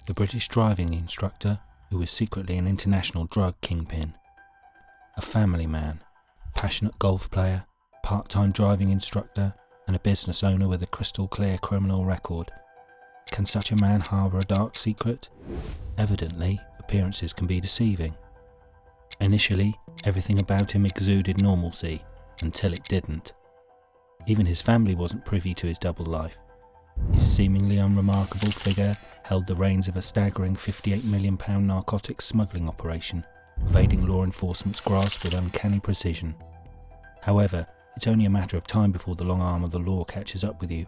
the British driving instructor who was secretly an international drug kingpin. A family man, passionate golf player, part-time driving instructor, and a business owner with a crystal-clear criminal record. Can such a man harbour a dark secret? Evidently, appearances can be deceiving. Initially, everything about him exuded normalcy, until it didn't. Even his family wasn't privy to his double life. His seemingly unremarkable figure held the reins of a staggering £58 million narcotics smuggling operation, evading law enforcement's grasp with uncanny precision. However, it's only a matter of time before the long arm of the law catches up with you.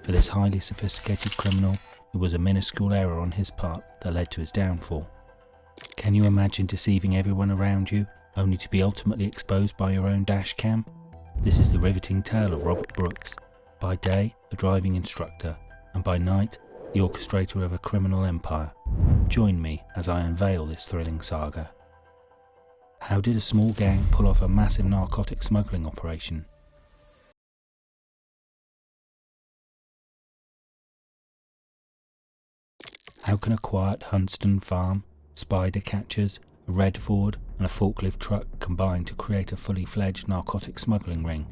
For this highly sophisticated criminal, it was a minuscule error on his part that led to his downfall. Can you imagine deceiving everyone around you, only to be ultimately exposed by your own dash cam? This is the riveting tale of Robert Brooks, by day a driving instructor, and by night the orchestrator of a criminal empire. Join me as I unveil this thrilling saga. How did a small gang pull off a massive narcotic smuggling operation? How can a quiet Hunsdon farm, spider catchers, a red Ford and a forklift truck combine to create a fully fledged narcotic smuggling ring?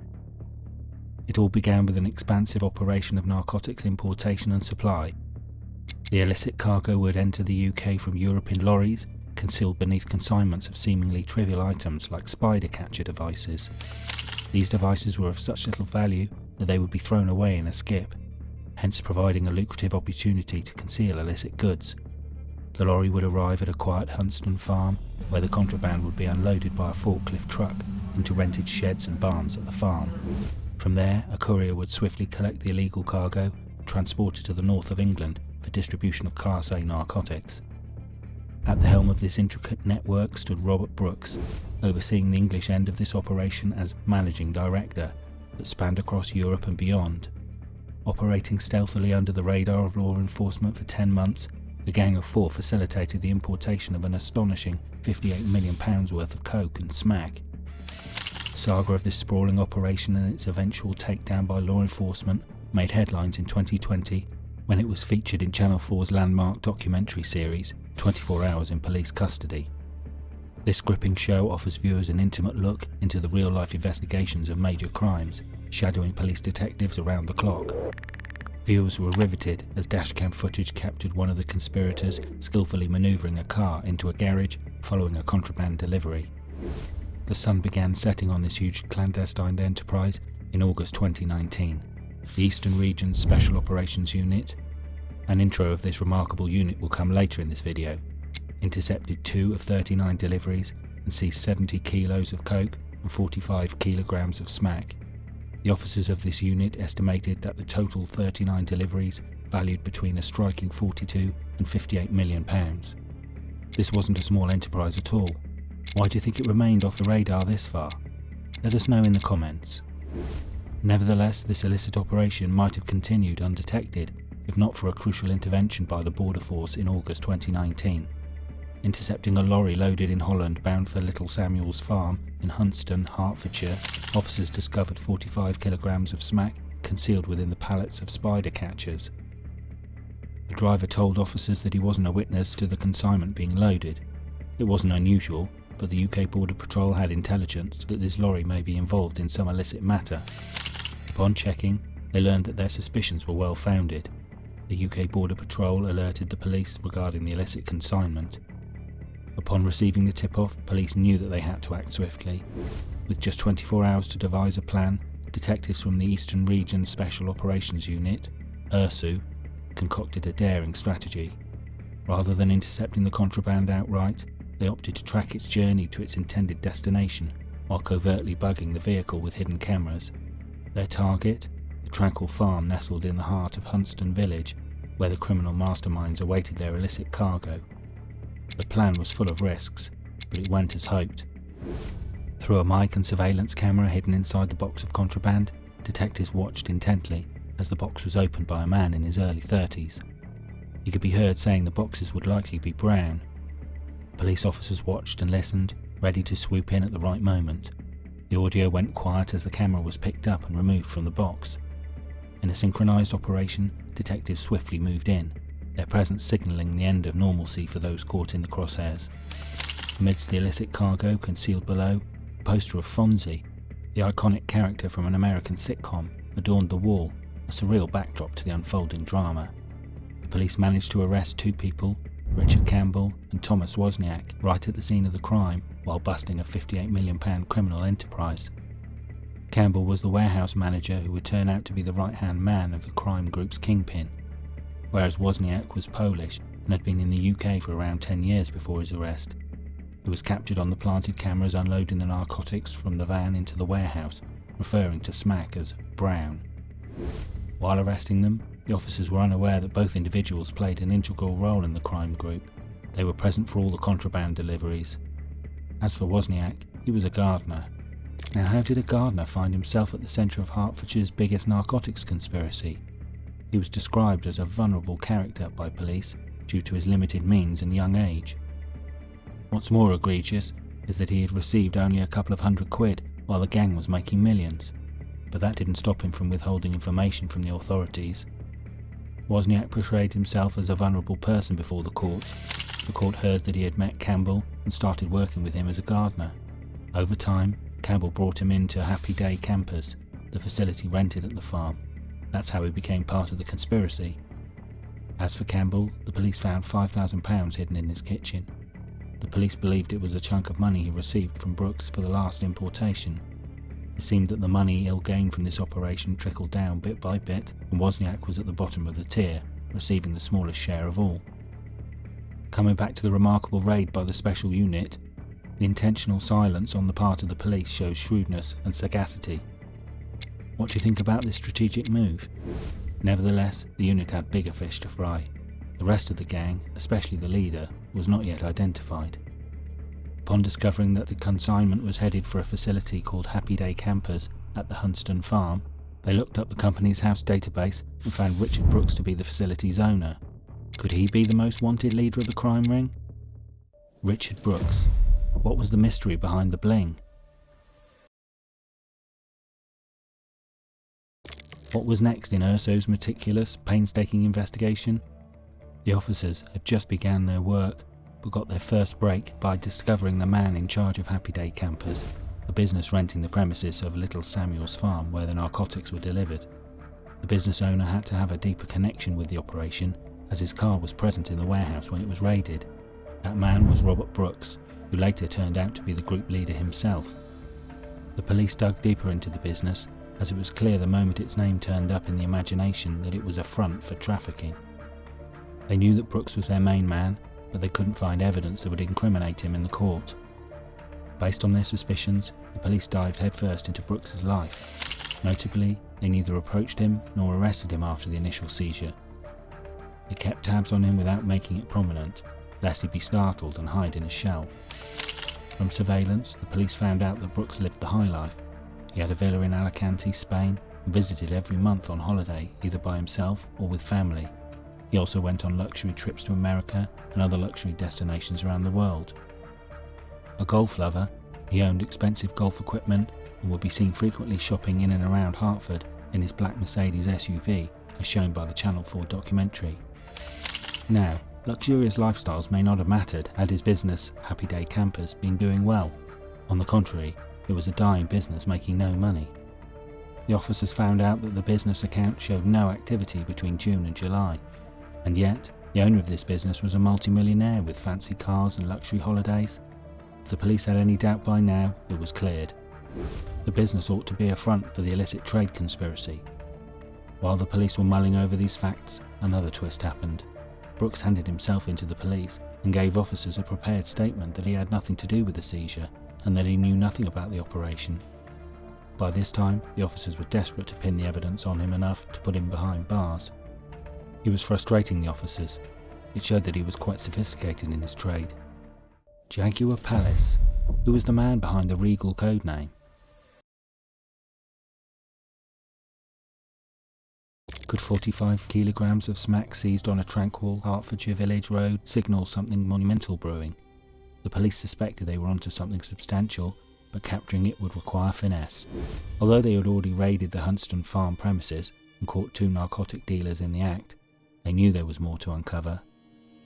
It all began with an expansive operation of narcotics importation and supply. The illicit cargo would enter the UK from Europe in lorries, concealed beneath consignments of seemingly trivial items like spider catcher devices. These devices were of such little value that they would be thrown away in a skip, hence providing a lucrative opportunity to conceal illicit goods. The lorry would arrive at a quiet Hunsdon farm, where the contraband would be unloaded by a forklift truck into rented sheds and barns at the farm. From there, a courier would swiftly collect the illegal cargo and transport it to the north of England for distribution of Class A narcotics. At the helm of this intricate network stood Robert Brooks, overseeing the English end of this operation as managing director that spanned across Europe and beyond. Operating stealthily under the radar of law enforcement for 10 months, the Gang of Four facilitated the importation of an astonishing £58 million worth of coke and smack. The saga of this sprawling operation and its eventual takedown by law enforcement made headlines in 2020 when it was featured in Channel 4's landmark documentary series 24 Hours in Police Custody. This gripping show offers viewers an intimate look into the real-life investigations of major crimes, shadowing police detectives around the clock. Viewers were riveted as dashcam footage captured one of the conspirators skillfully manoeuvring a car into a garage following a contraband delivery. The sun began setting on this huge clandestine enterprise in August 2019. The Eastern Region's Special Operations Unit, an intro of this remarkable unit will come later in this video, intercepted 2 of 39 deliveries and seized 70 kilos of coke and 45 kilograms of smack. The officers of this unit estimated that the total 39 deliveries valued between a striking £42 and £58 million. This wasn't a small enterprise at all. Why do you think it remained off the radar this far? Let us know in the comments. Nevertheless, this illicit operation might have continued undetected if not for a crucial intervention by the Border Force in August 2019. Intercepting a lorry loaded in Holland bound for Little Samuel's farm in Hunsdon, Hertfordshire, officers discovered 45 kilograms of smack concealed within the pallets of spider catchers. The driver told officers that he wasn't a witness to the consignment being loaded. It wasn't unusual, but the UK Border Patrol had intelligence that this lorry may be involved in some illicit matter. Upon checking, they learned that their suspicions were well founded. The UK Border Patrol alerted the police regarding the illicit consignment. Upon receiving the tip-off, police knew that they had to act swiftly. With just 24 hours to devise a plan, detectives from the Eastern Region Special Operations Unit, ERSU, concocted a daring strategy. Rather than intercepting the contraband outright, they opted to track its journey to its intended destination, while covertly bugging the vehicle with hidden cameras. Their target? The tranquil farm nestled in the heart of Hunsdon village, where the criminal masterminds awaited their illicit cargo. The plan was full of risks, but it went as hoped. Through a mic and surveillance camera hidden inside the box of contraband, detectives watched intently as the box was opened by a man in his early 30s. He could be heard saying the boxes would likely be brown. Police officers watched and listened, ready to swoop in at the right moment. The audio went quiet as the camera was picked up and removed from the box. In a synchronized operation, detectives swiftly moved in. their presence signalling the end of normalcy for those caught in the crosshairs. Amidst the illicit cargo concealed below, a poster of Fonzie, the iconic character from an American sitcom, adorned the wall, a surreal backdrop to the unfolding drama. The police managed to arrest 2 people, Richard Campbell and Thomas Wozniak, right at the scene of the crime while busting a £58 million criminal enterprise. Campbell was the warehouse manager who would turn out to be the right-hand man of the crime group's kingpin, whereas Wozniak was Polish and had been in the UK for around 10 years before his arrest. He was captured on the planted cameras unloading the narcotics from the van into the warehouse, referring to Smack as Brown. While arresting them, the officers were unaware that both individuals played an integral role in the crime group. They were present for all the contraband deliveries. As for Wozniak, he was a gardener. Now, how did a gardener find himself at the centre of Hertfordshire's biggest narcotics conspiracy? He was described as a vulnerable character by police due to his limited means and young age. What's more egregious is that he had received only a couple of £100 while the gang was making millions, but that didn't stop him from withholding information from the authorities. Wozniak portrayed himself as a vulnerable person before the court. The court heard that he had met Campbell and started working with him as a gardener. Over time, Campbell brought him into Happy Day Campers, the facility rented at the farm. That's how he became part of the conspiracy. As for Campbell, the police found £5,000 hidden in his kitchen. The police believed it was a chunk of money he received from Brooks for the last importation. It seemed that the money ill-gained from this operation trickled down bit by bit, and Wozniak was at the bottom of the tier, receiving the smallest share of all. Coming back to the remarkable raid by the special unit, the intentional silence on the part of the police shows shrewdness and sagacity. What do you think about this strategic move? Nevertheless, the unit had bigger fish to fry. The rest of the gang, especially the leader, was not yet identified. Upon discovering that the consignment was headed for a facility called Happy Day Campers at the Hunsdon farm, they looked up the company's house database and found Richard Brooks to be the facility's owner. Could he be the most wanted leader of the crime ring? Richard Brooks. What was the mystery behind the bling? What was next in Urso's meticulous, painstaking investigation? The officers had just begun their work, but got their first break by discovering the man in charge of Happy Day Campers, a business renting the premises of Little Samuel's farm where the narcotics were delivered. The business owner had to have a deeper connection with the operation, as his car was present in the warehouse when it was raided. That man was Robert Brooks, who later turned out to be the group leader himself. The police dug deeper into the business, as it was clear the moment its name turned up in the imagination that it was a front for trafficking. They knew that Brooks was their main man, but they couldn't find evidence that would incriminate him in the court. Based on their suspicions, the police dived headfirst into Brooks's life. Notably, they neither approached him nor arrested him after the initial seizure. They kept tabs on him without making it prominent, lest he be startled and hide in a shell. From surveillance, the police found out that Brooks lived the high life. He had a villa in Alicante, Spain, and visited every month on holiday, either by himself or with family. He also went on luxury trips to America and other luxury destinations around the world. A golf lover, he owned expensive golf equipment and would be seen frequently shopping in and around Hartford in his black Mercedes SUV, as shown by the Channel 4 documentary. Now, luxurious lifestyles may not have mattered had his business, Happy Day Campers, been doing well. On the contrary, it was a dying business making no money. The officers found out that the business account showed no activity between June and July. And yet, the owner of this business was a multimillionaire with fancy cars and luxury holidays. If the police had any doubt by now, it was cleared. The business ought to be a front for the illicit trade conspiracy. While the police were mulling over these facts, another twist happened. Brooks handed himself into the police and gave officers a prepared statement that he had nothing to do with the seizure and that he knew nothing about the operation. By this time, the officers were desperate to pin the evidence on him enough to put him behind bars. He was frustrating the officers. It showed that he was quite sophisticated in his trade. Jaguar Palace. Who was the man behind the Regal code name? Could 45 kilograms of smack seized on a tranquil Hertfordshire village road signal something monumental brewing? The police suspected they were onto something substantial, but capturing it would require finesse. Although they had already raided the Hunsdon farm premises and caught 2 narcotic dealers in the act, they knew there was more to uncover.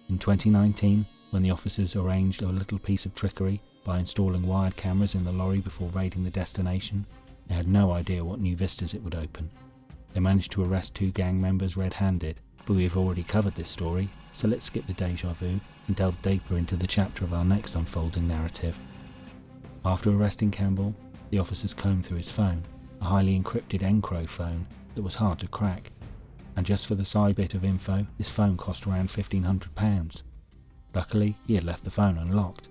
In 2019, when the officers arranged a little piece of trickery by installing wired cameras in the lorry before raiding the destination, they had no idea what new vistas it would open. They managed to arrest 2 gang members red-handed, but we have already covered this story, so let's skip the déjà vu and delve deeper into the chapter of our next unfolding narrative. After arresting Campbell, the officers combed through his phone, a highly encrypted Encro phone that was hard to crack, and just for the side bit of info, this phone cost around £1,500. Luckily, he had left the phone unlocked.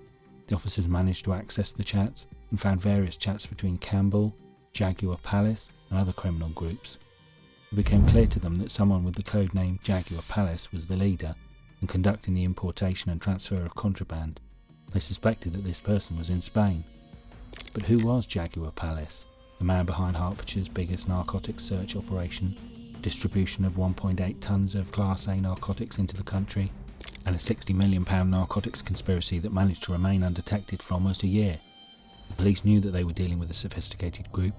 The officers managed to access the chats and found various chats between Campbell, Jaguar Palace and other criminal groups. It became clear to them that someone with the code name Jaguar Palace was the leader and conducting the importation and transfer of contraband. They suspected that this person was in Spain. But who was Jaguar Palace, the man behind Hertfordshire's biggest narcotics search operation, distribution of 1.8 tonnes of Class A narcotics into the country, and a £60 million narcotics conspiracy that managed to remain undetected for almost a year? The police knew that they were dealing with a sophisticated group.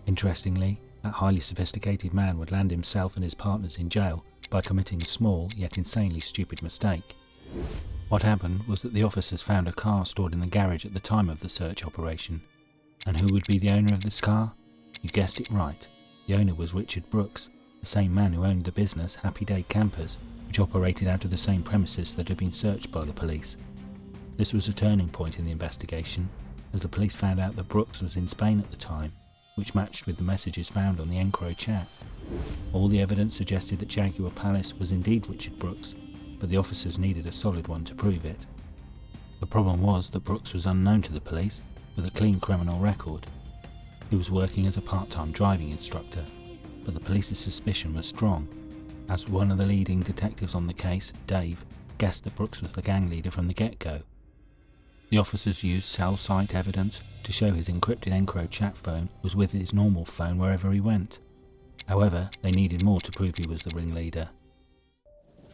Interestingly, that highly sophisticated man would land himself and his partners in jail by committing a small yet insanely stupid mistake. What happened was that the officers found a car stored in the garage at the time of the search operation. And who would be the owner of this car? You guessed it right. The owner was Richard Brooks, the same man who owned the business Happy Day Campers, which operated out of the same premises that had been searched by the police. This was a turning point in the investigation, as the police found out that Brooks was in Spain at the time, which matched with the messages found on the Encro chat. All the evidence suggested that Jaguar Palace was indeed Richard Brooks, but the officers needed a solid one to prove it. The problem was that Brooks was unknown to the police, with a clean criminal record. He was working as a part-time driving instructor, but the police's suspicion was strong, as one of the leading detectives on the case, Dave, guessed that Brooks was the gang leader from the get-go. The officers used cell site evidence to show his encrypted Encro chat phone was with his normal phone wherever he went. However, they needed more to prove he was the ringleader.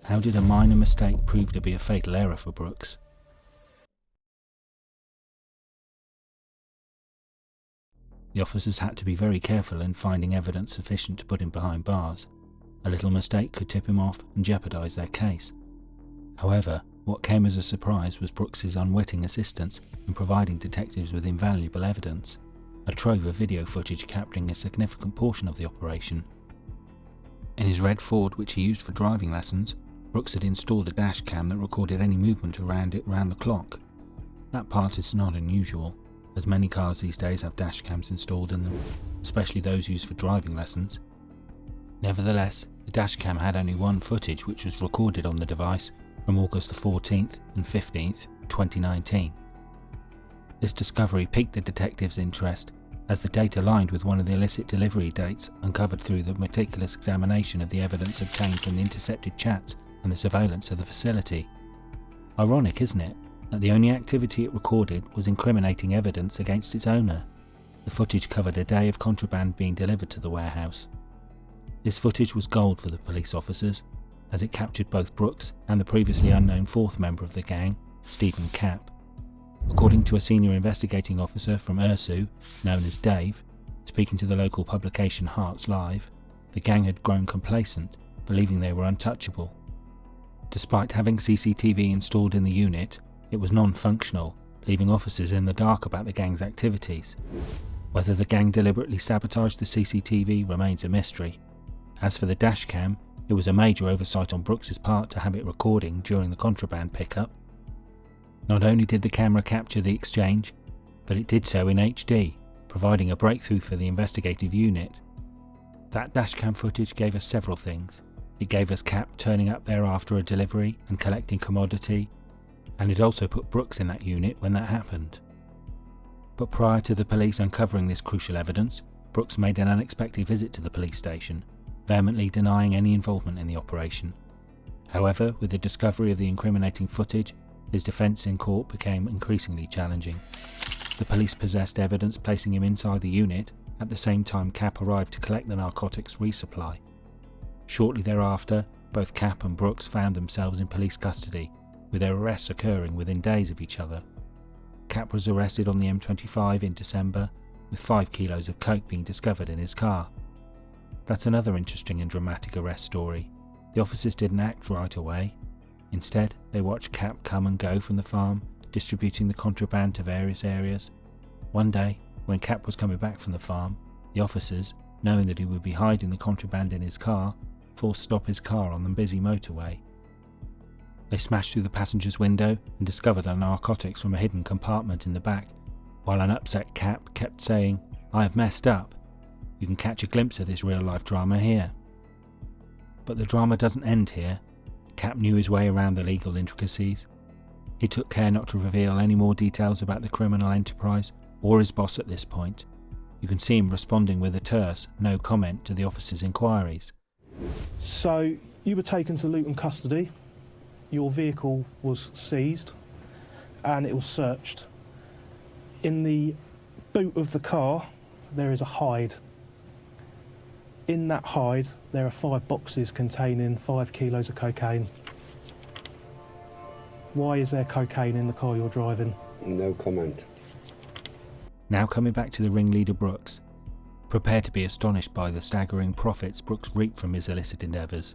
How did a minor mistake prove to be a fatal error for Brooks? The officers had to be very careful in finding evidence sufficient to put him behind bars. A little mistake could tip him off and jeopardise their case. However, what came as a surprise was Brooks's unwitting assistance in providing detectives with invaluable evidence, a trove of video footage capturing a significant portion of the operation. In his red Ford, which he used for driving lessons, Brooks had installed a dash cam that recorded any movement around it round the clock. That part is not unusual, as many cars these days have dash cams installed in them, especially those used for driving lessons. Nevertheless, the dash cam had only one footage which was recorded on the device from August the 14th and 15th, 2019. This discovery piqued the detectives' interest, as the date aligned with one of the illicit delivery dates uncovered through the meticulous examination of the evidence obtained from the intercepted chats and the surveillance of the facility. Ironic, isn't it, that the only activity it recorded was incriminating evidence against its owner. The footage covered a day of contraband being delivered to the warehouse. This footage was gold for the police officers, as it captured both Brooks and the previously unknown fourth member of the gang, Stephen Capp. According to a senior investigating officer from Ursu, known as Dave, speaking to the local publication Hearts Live, the gang had grown complacent, believing they were untouchable. Despite having CCTV installed in the unit, it was non-functional, leaving officers in the dark about the gang's activities. Whether the gang deliberately sabotaged the CCTV remains a mystery. As for the dashcam, it was a major oversight on Brooks's part to have it recording during the contraband pickup. Not only did the camera capture the exchange, but it did so in HD, providing a breakthrough for the investigative unit. That dashcam footage gave us several things. It gave us Cap turning up there after a delivery and collecting commodity, and it also put Brooks in that unit when that happened. But prior to the police uncovering this crucial evidence, Brooks made an unexpected visit to the police station, vehemently denying any involvement in the operation. However, with the discovery of the incriminating footage, his defence in court became increasingly challenging. The police possessed evidence placing him inside the unit at the same time Cap arrived to collect the narcotics resupply. Shortly thereafter, both Cap and Brooks found themselves in police custody, with their arrests occurring within days of each other. Cap was arrested on the M25 in December, with 5 kilos of coke being discovered in his car. That's another interesting and dramatic arrest story. The officers didn't act right away. Instead, they watched Cap come and go from the farm, distributing the contraband to various areas. One day, when Cap was coming back from the farm, the officers, knowing that he would be hiding the contraband in his car, forced to stop his car on the busy motorway. They smashed through the passenger's window and discovered the narcotics from a hidden compartment in the back, while an upset Cap kept saying, "I have messed up. You can catch a glimpse of this real-life drama here." But the drama doesn't end here. Cap knew his way around the legal intricacies. He took care not to reveal any more details about the criminal enterprise or his boss at this point. You can see him responding with a terse no comment to the officers' inquiries. So, you were taken to Luton custody, your vehicle was seized, and it was searched. In the boot of the car, there is a hide. In that hide, there are 5 boxes containing 5 kilos of cocaine. Why is there cocaine in the car you're driving? No comment. Now coming back to the ringleader Brooks, prepared to be astonished by the staggering profits Brooks reaped from his illicit endeavours.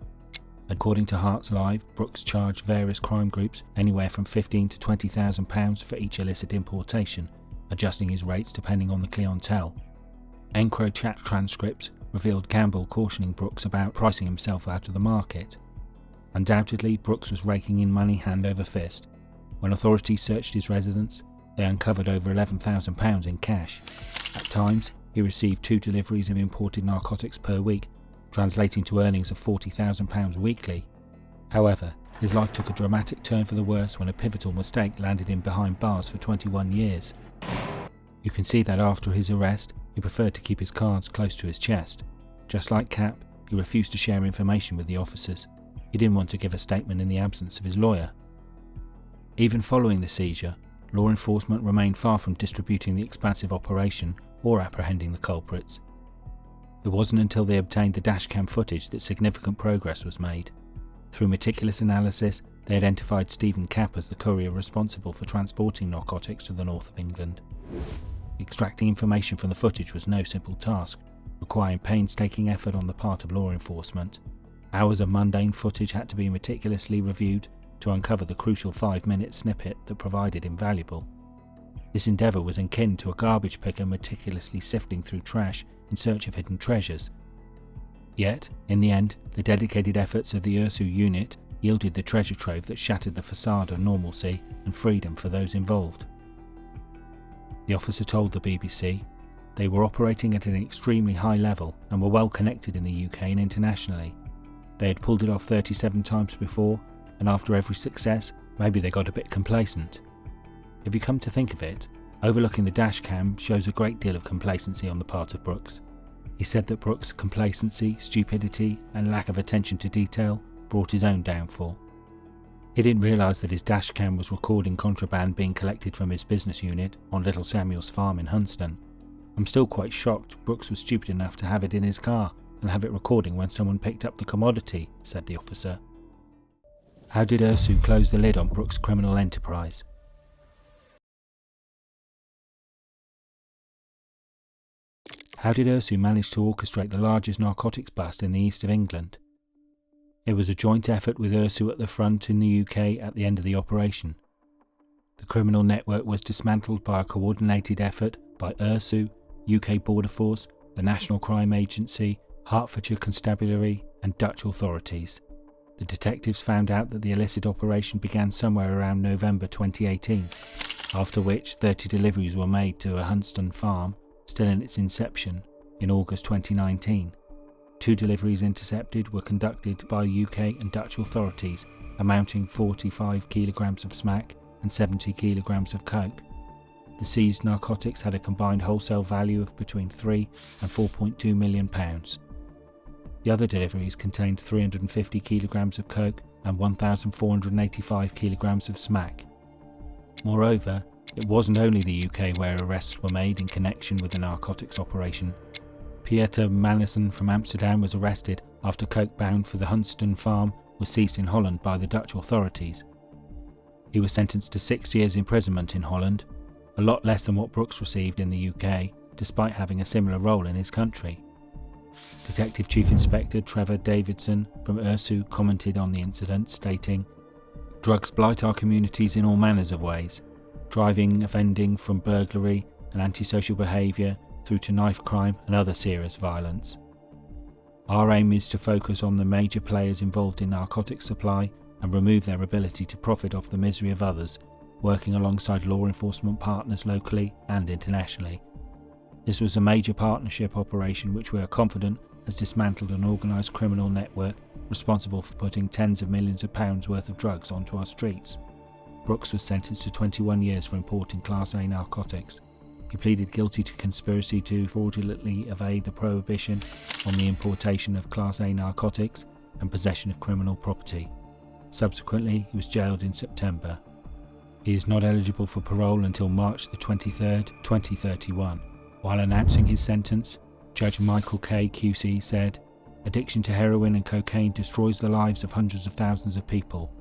According to Hearts Live, Brooks charged various crime groups anywhere from £15,000 to £20,000 for each illicit importation, adjusting his rates depending on the clientele. Encro chat transcripts revealed Campbell cautioning Brooks about pricing himself out of the market. Undoubtedly, Brooks was raking in money hand over fist. When authorities searched his residence, they uncovered over £11,000 in cash. At times, he received 2 deliveries of imported narcotics per week, translating to earnings of £40,000 weekly. However, his life took a dramatic turn for the worse when a pivotal mistake landed him behind bars for 21 years. You can see that after his arrest, he preferred to keep his cards close to his chest. Just like Cap, he refused to share information with the officers. He didn't want to give a statement in the absence of his lawyer. Even following the seizure, law enforcement remained far from distributing the expansive operation or apprehending the culprits. It wasn't until they obtained the dashcam footage that significant progress was made. Through meticulous analysis, they identified Stephen Cap as the courier responsible for transporting narcotics to the north of England. Extracting information from the footage was no simple task, requiring painstaking effort on the part of law enforcement. Hours of mundane footage had to be meticulously reviewed to uncover the crucial 5-minute snippet that provided invaluable. This endeavour was akin to a garbage picker meticulously sifting through trash in search of hidden treasures. Yet, in the end, the dedicated efforts of the Ursu unit yielded the treasure trove that shattered the facade of normalcy and freedom for those involved. The officer told the BBC they were operating at an extremely high level and were well connected in the UK and internationally. They had pulled it off 37 times before, and after every success, maybe they got a bit complacent. If you come to think of it, overlooking the dashcam shows a great deal of complacency on the part of Brooks. He said that Brooks' complacency, stupidity, and lack of attention to detail brought his own downfall. He didn't realise that his dashcam was recording contraband being collected from his business unit on Little Samuel's farm in Hunsdon. I'm still quite shocked Brooks was stupid enough to have it in his car and have it recording when someone picked up the commodity, said the officer. How did Ursu close the lid on Brooks' criminal enterprise? How did Ursu manage to orchestrate the largest narcotics bust in the east of England? It was a joint effort with Ursu at the front in the UK at the end of the operation. The criminal network was dismantled by a coordinated effort by Ursu, UK Border Force, the National Crime Agency, Hertfordshire Constabulary and Dutch authorities. The detectives found out that the illicit operation began somewhere around November 2018, after which 30 deliveries were made to a Hunsdon farm, still in its inception, in August 2019. 2 deliveries intercepted were conducted by UK and Dutch authorities, amounting 45 kilograms of smack and 70 kilograms of coke. The seized narcotics had a combined wholesale value of between £3 and £4.2 million. The other deliveries contained 350 kilograms of coke and 1,485 kilograms of smack. Moreover, it wasn't only the UK where arrests were made in connection with the narcotics operation. Pieter Manison from Amsterdam was arrested after coke bound for the Hunsdon farm was seized in Holland by the Dutch authorities. He was sentenced to 6 years imprisonment in Holland, a lot less than what Brooks received in the UK, despite having a similar role in his country. Detective Chief Inspector Trevor Davidson from Ursu commented on the incident, stating, "Drugs blight our communities in all manners of ways, driving offending from burglary and antisocial behaviour through to knife crime and other serious violence. Our aim is to focus on the major players involved in narcotics supply and remove their ability to profit off the misery of others, working alongside law enforcement partners locally and internationally. This was a major partnership operation which we are confident has dismantled an organised criminal network responsible for putting tens of millions of pounds worth of drugs onto our streets." Brooks was sentenced to 21 years for importing Class A narcotics. He pleaded guilty to conspiracy to fraudulently evade the prohibition on the importation of Class A narcotics and possession of criminal property. Subsequently, he was jailed in September. He is not eligible for parole until March the 23rd, 2031. While announcing his sentence, Judge Michael K. QC said, "Addiction to heroin and cocaine destroys the lives of hundreds of thousands of people.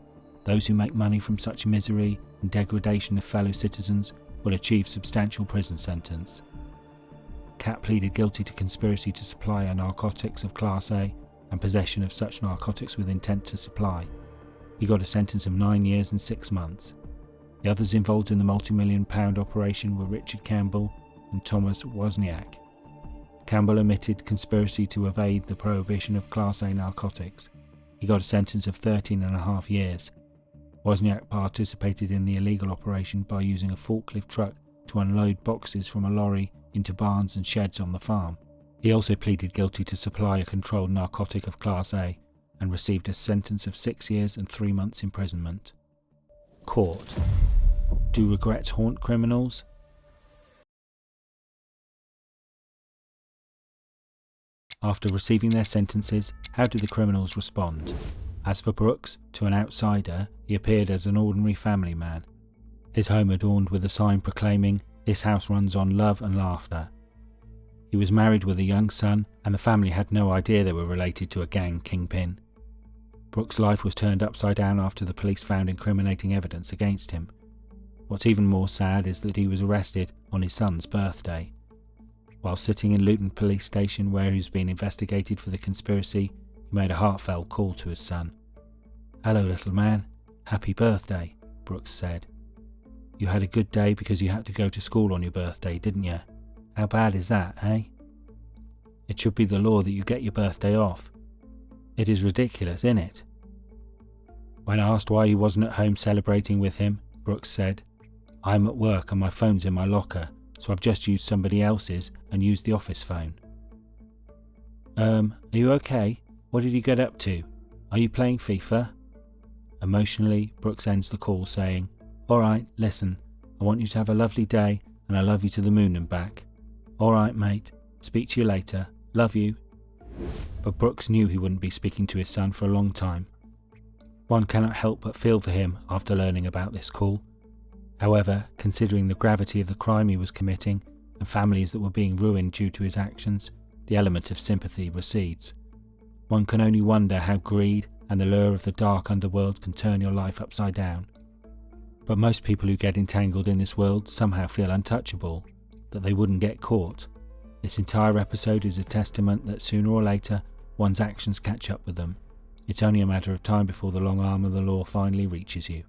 Those who make money from such misery and degradation of fellow citizens will achieve substantial prison sentence." Cat pleaded guilty to conspiracy to supply narcotics of Class A and possession of such narcotics with intent to supply. He got a sentence of 9 years and 6 months. The others involved in the multi-million-pound operation were Richard Campbell and Thomas Wozniak. Campbell admitted conspiracy to evade the prohibition of Class A narcotics. He got a sentence of 13.5 years. Wozniak participated in the illegal operation by using a forklift truck to unload boxes from a lorry into barns and sheds on the farm. He also pleaded guilty to supply a controlled narcotic of Class A and received a sentence of 6 years and 3 months imprisonment. Court. Do regrets haunt criminals? After receiving their sentences, how did the criminals respond? As for Brooks, to an outsider, he appeared as an ordinary family man. His home adorned with a sign proclaiming, "This house runs on love and laughter." He was married with a young son, and the family had no idea they were related to a gang kingpin. Brooks' life was turned upside down after the police found incriminating evidence against him. What's even more sad is that he was arrested on his son's birthday. While sitting in Luton Police Station where he was being investigated for the conspiracy, he made a heartfelt call to his son. "Hello, little man. Happy birthday," Brooks said. "You had a good day because you had to go to school on your birthday, didn't you? How bad is that, eh? It should be the law that you get your birthday off. It is ridiculous, isn't it?" When asked why he wasn't at home celebrating with him, Brooks said, "I'm at work and my phone's in my locker, so I've just used somebody else's and used the office phone." Are you okay? What did you get up to? Are you playing FIFA?" Emotionally, Brooks ends the call saying, "Alright, listen, I want you to have a lovely day and I love you to the moon and back. Alright, mate, speak to you later, love you." But Brooks knew he wouldn't be speaking to his son for a long time. One cannot help but feel for him after learning about this call. However, considering the gravity of the crime he was committing and families that were being ruined due to his actions, the element of sympathy recedes. One can only wonder how greed and the lure of the dark underworld can turn your life upside down. But most people who get entangled in this world somehow feel untouchable, that they wouldn't get caught. This entire episode is a testament that sooner or later one's actions catch up with them. It's only a matter of time before the long arm of the law finally reaches you.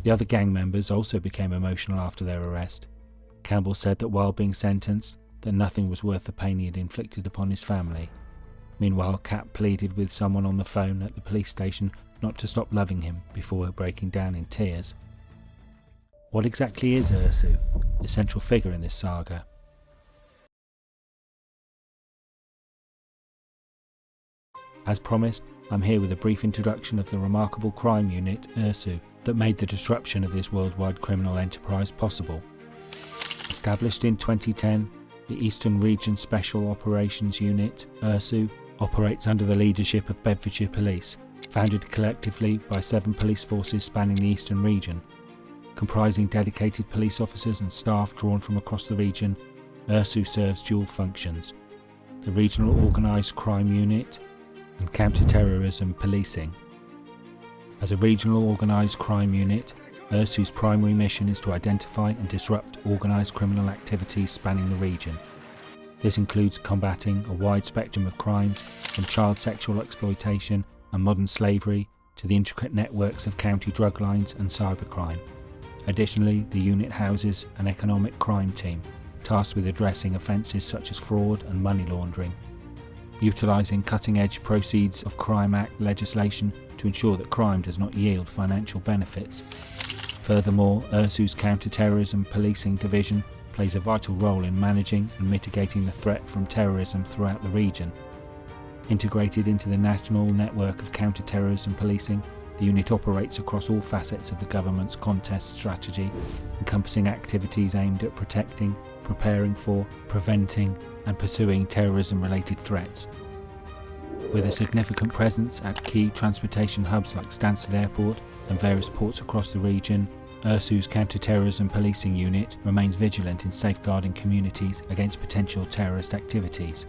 The other gang members also became emotional after their arrest. Campbell said that while being sentenced, that nothing was worth the pain he had inflicted upon his family. Meanwhile, Cat pleaded with someone on the phone at the police station not to stop loving him before breaking down in tears. What exactly is Ursu, the central figure in this saga? As promised, I'm here with a brief introduction of the remarkable crime unit, Ursu, that made the disruption of this worldwide criminal enterprise possible. Established in 2010, the Eastern Region Special Operations Unit, Ursu, operates under the leadership of Bedfordshire Police, founded collectively by 7 police forces spanning the Eastern Region. Comprising dedicated police officers and staff drawn from across the region, Ursu serves dual functions: the Regional Organised Crime Unit and Counter-Terrorism Policing. As a regional organised crime unit, Ursu's primary mission is to identify and disrupt organised criminal activities spanning the region. This includes combating a wide spectrum of crimes, from child sexual exploitation and modern slavery to the intricate networks of county drug lines and cybercrime. Additionally, the unit houses an economic crime team, tasked with addressing offences such as fraud and money laundering, utilising cutting-edge Proceeds of Crime Act legislation to ensure that crime does not yield financial benefits. Furthermore, URSU's counter-terrorism policing division plays a vital role in managing and mitigating the threat from terrorism throughout the region. Integrated into the national network of counter-terrorism policing, the unit operates across all facets of the government's contest strategy, encompassing activities aimed at protecting, preparing for, preventing and pursuing terrorism-related threats. With a significant presence at key transportation hubs like Stansted Airport and various ports across the region, URSU's counter-terrorism policing unit remains vigilant in safeguarding communities against potential terrorist activities.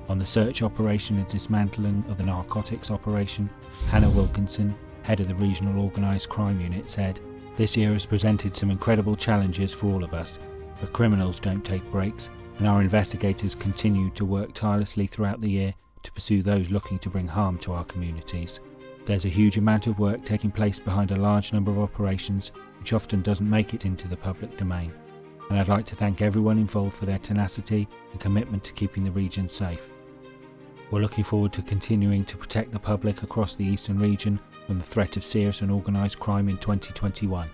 On the search operation and dismantling of the narcotics operation, Hannah Wilkinson, head of the Regional Organised Crime Unit, said, "This year has presented some incredible challenges for all of us, but criminals don't take breaks, and our investigators continue to work tirelessly throughout the year to pursue those looking to bring harm to our communities. There's a huge amount of work taking place behind a large number of operations which often doesn't make it into the public domain, and I'd like to thank everyone involved for their tenacity and commitment to keeping the region safe. We're looking forward to continuing to protect the public across the eastern region from the threat of serious and organised crime in 2021.